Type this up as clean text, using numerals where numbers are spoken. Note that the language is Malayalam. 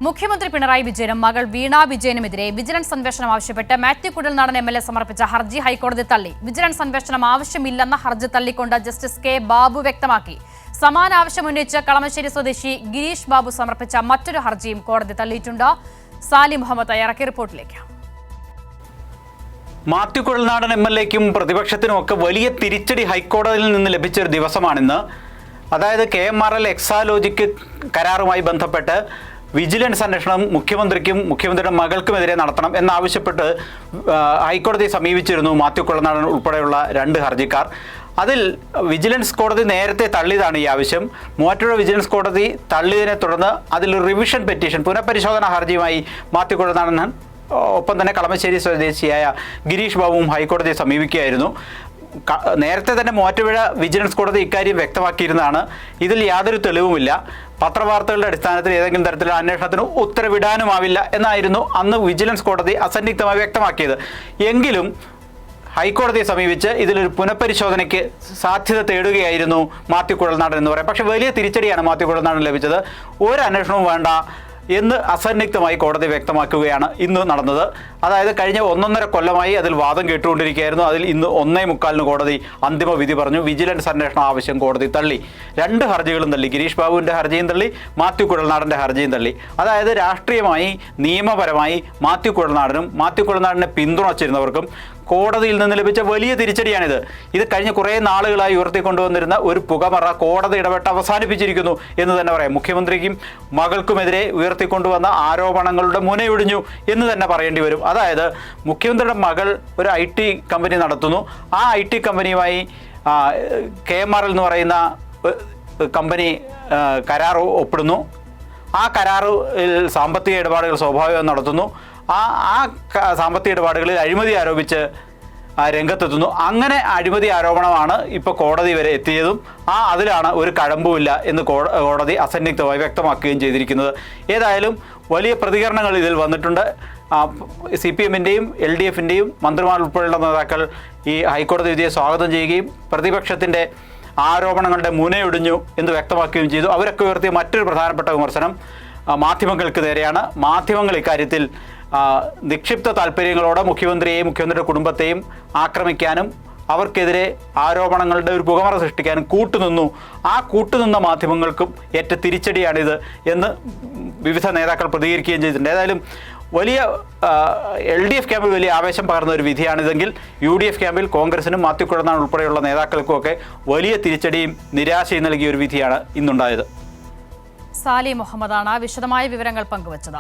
മുഖ്യമന്ത്രി പിണറായി വിജയനും മകൾ വീണ വിജയനുമെതിരെ വിജിലൻസ് അന്വേഷണം ആവശ്യപ്പെട്ട് മാത്യു കുഴൽനാടൻ എംഎൽഎ സമർപ്പിച്ച ഹർജി ഹൈക്കോടതി തള്ളി. വിജിലൻസ് അന്വേഷണം ആവശ്യമില്ലെന്ന ഹർജി തള്ളിക്കൊണ്ട് ജസ്റ്റിസ് കെ ബാബു വ്യക്തമാക്കി. സമാന ആവശ്യമുന്നയിച്ച് കളമശ്ശേരി സ്വദേശി ഗിരീഷ് ബാബു സമർപ്പിച്ച മറ്റൊരു ഹർജിയും കോടതി തള്ളിയിട്ടുണ്ട്. സാലി മുഹമ്മദ് തയ്യാറാക്കിയ റിപ്പോർട്ടിലേക്ക്. മാത്യു കുഴൽനാടൻ എംഎൽഎക്കും പ്രതിപക്ഷത്തിനുമൊക്കെ വലിയ തിരിച്ചടി ഹൈക്കോടതിയിൽ നിന്ന് ലഭിച്ചൊരു ദിവസമാണിന്ന്. അതായത് KMRL എക്സാലോജിക് കരാറുമായി ബന്ധപ്പെട്ട് വിജിലൻസ് അന്വേഷണം മുഖ്യമന്ത്രിക്കും മുഖ്യമന്ത്രിയുടെ മകൾക്കുമെതിരെ നടത്തണം എന്നാവശ്യപ്പെട്ട് ഹൈക്കോടതിയെ സമീപിച്ചിരുന്നു മാത്യു കുഴൽനാടൻ ഉൾപ്പെടെയുള്ള 2 ഹർജിക്കാർ. അതിൽ വിജിലൻസ് കോടതി നേരത്തെ തള്ളിയതാണ് ഈ ആവശ്യം. മൂവാറ്റുപുഴ വിജിലൻസ് കോടതി തള്ളിയതിനെ തുടർന്ന് അതിൽ റിവിഷൻ പെറ്റീഷൻ പുനഃപരിശോധനാ ഹർജിയുമായി മാത്യു കുഴൽനാടൻ ഒപ്പം തന്നെ കളമശ്ശേരി സ്വദേശിയായ ഗിരീഷ് ബാബുവും ഹൈക്കോടതിയെ സമീപിക്കുകയായിരുന്നു. നേരത്തെ തന്നെ മൂവാറ്റുപുഴ വിജിലൻസ് കോടതി ഇക്കാര്യം വ്യക്തമാക്കിയിരുന്നതാണ്. ഇതിൽ യാതൊരു തെളിവുമില്ല, പത്രവാർത്തകളുടെ അടിസ്ഥാനത്തിൽ ഏതെങ്കിലും തരത്തിലുള്ള അന്വേഷണത്തിന് ഉത്തരവിടാനുമാവില്ല എന്നായിരുന്നു അന്ന് വിജിലൻസ് കോടതി അസന്നിഗ്ധമായി വ്യക്തമാക്കിയത്. എങ്കിലും ഹൈക്കോടതിയെ സമീപിച്ച് ഇതിലൊരു പുനഃപരിശോധനയ്ക്ക് സാധ്യത തേടുകയായിരുന്നു മാത്യു കുഴൽനാടൻ എന്ന് പറയാം. പക്ഷേ വലിയ തിരിച്ചടിയാണ് മാത്യു കുഴൽനാടൻ ലഭിച്ചത്. ഒരു അന്വേഷണവും വേണ്ട എന്ന് അസന്നിഗ്ധമായി കോടതി വ്യക്തമാക്കുകയാണ് ഇന്ന് നടന്നത്. അതായത് കഴിഞ്ഞ 1.5 കൊല്ലമായി അതിൽ വാദം കേട്ടുകൊണ്ടിരിക്കുകയായിരുന്നു. അതിൽ ഇന്ന് 1:45 കോടതി അന്തിമ വിധി പറഞ്ഞു. വിജിലൻസ് അന്വേഷണ ആവശ്യം കോടതി തള്ളി. 2 ഹർജികളും തള്ളി. ഗിരീഷ് ബാബുവിൻ്റെ ഹർജിയും തള്ളി, മാത്യു കുഴൽനാടൻ്റെ ഹർജിയും തള്ളി. അതായത് രാഷ്ട്രീയമായി നിയമപരമായി മാത്യു കുഴൽനാടനും മാത്യു കുഴൽനാടനെ പിന്തുണച്ചിരുന്നവർക്കും കോടതിയിൽ നിന്ന് ലഭിച്ച വലിയ തിരിച്ചടിയാണിത്. ഇത് കഴിഞ്ഞ കുറേ നാളുകളായി ഉയർത്തിക്കൊണ്ടുവന്നിരുന്ന ഒരു പുകമറ കോടതി ഇടപെട്ട് അവസാനിപ്പിച്ചിരിക്കുന്നു എന്ന് തന്നെ പറയാം. മുഖ്യമന്ത്രിക്കും മകൾക്കുമെതിരെ ഉയർത്തിക്കൊണ്ടുവന്ന ആരോപണങ്ങളുടെ മുനയൊടിഞ്ഞു എന്ന് തന്നെ പറയേണ്ടി വരും. അതായത് മുഖ്യമന്ത്രിയുടെ മകൾ ഒരു IT കമ്പനി നടത്തുന്നു. ആ IT കമ്പനിയുമായി KMRL എന്ന് പറയുന്ന കമ്പനി കരാർ ഒപ്പിടുന്നു. ആ കരാറിൽ സാമ്പത്തിക ഇടപാടുകൾ സ്വാഭാവികം നടത്തുന്നു. ആ സാമ്പത്തിക ഇടപാടുകളിൽ അഴിമതി ആരോപിച്ച് രംഗത്തെത്തുന്നു. അങ്ങനെ അഴിമതി ആരോപണമാണ് ഇപ്പോൾ കോടതി വരെ എത്തിയതും അതിലാണ് ഒരു കഴമ്പുമില്ല എന്ന് കോടതി അസന്നിഗ്ധമായി വ്യക്തമാക്കുകയും ചെയ്തിരിക്കുന്നത്. ഏതായാലും വലിയ പ്രതികരണങ്ങൾ ഇതിൽ വന്നിട്ടുണ്ട്. CPMൻ്റെയും LDFൻ്റെയും മന്ത്രിമാർ ഉൾപ്പെടെയുള്ള നേതാക്കൾ ഈ ഹൈക്കോടതി വിധിയെ സ്വാഗതം ചെയ്യുകയും പ്രതിപക്ഷത്തിൻ്റെ ആരോപണങ്ങളുടെ മുനയൊടിഞ്ഞു എന്ന് വ്യക്തമാക്കുകയും ചെയ്തു. അവരൊക്കെ ഉയർത്തിയ മറ്റൊരു പ്രധാനപ്പെട്ട വിമർശനം മാധ്യമങ്ങൾക്ക് നേരെയാണ്. മാധ്യമങ്ങൾ ഇക്കാര്യത്തിൽ നിക്ഷിപ്ത താല്പര്യങ്ങളോടെ മുഖ്യമന്ത്രിയെയും മുഖ്യമന്ത്രിയുടെ കുടുംബത്തെയും ആക്രമിക്കാനും അവർക്കെതിരെ ആരോപണങ്ങളുടെ ഒരു പുകമറ സൃഷ്ടിക്കാനും കൂട്ടുനിന്നു. ആ കൂട്ടുനിന്ന മാധ്യമങ്ങൾക്കും ഏറ്റ തിരിച്ചടിയാണിത് എന്ന് വിവിധ നേതാക്കൾ പ്രതികരിക്കുകയും ചെയ്തിട്ടുണ്ട്. ഏതായാലും വലിയ LDF ക്യാമ്പിൽ വലിയ ആവേശം പകർന്ന ഒരു വിധിയാണിതെങ്കിൽ UDF ക്യാമ്പിൽ കോൺഗ്രസിനും മാത്യു കുഴൽനാടൻ ഉൾപ്പെടെയുള്ള നേതാക്കൾക്കുമൊക്കെ വലിയ തിരിച്ചടിയും നിരാശയും നൽകിയ ഒരു വിധിയാണ് ഇന്നുണ്ടായത്. സാലി മുഹമ്മദാണ് വിശദമായ വിവരങ്ങൾ പങ്കുവച്ചത്.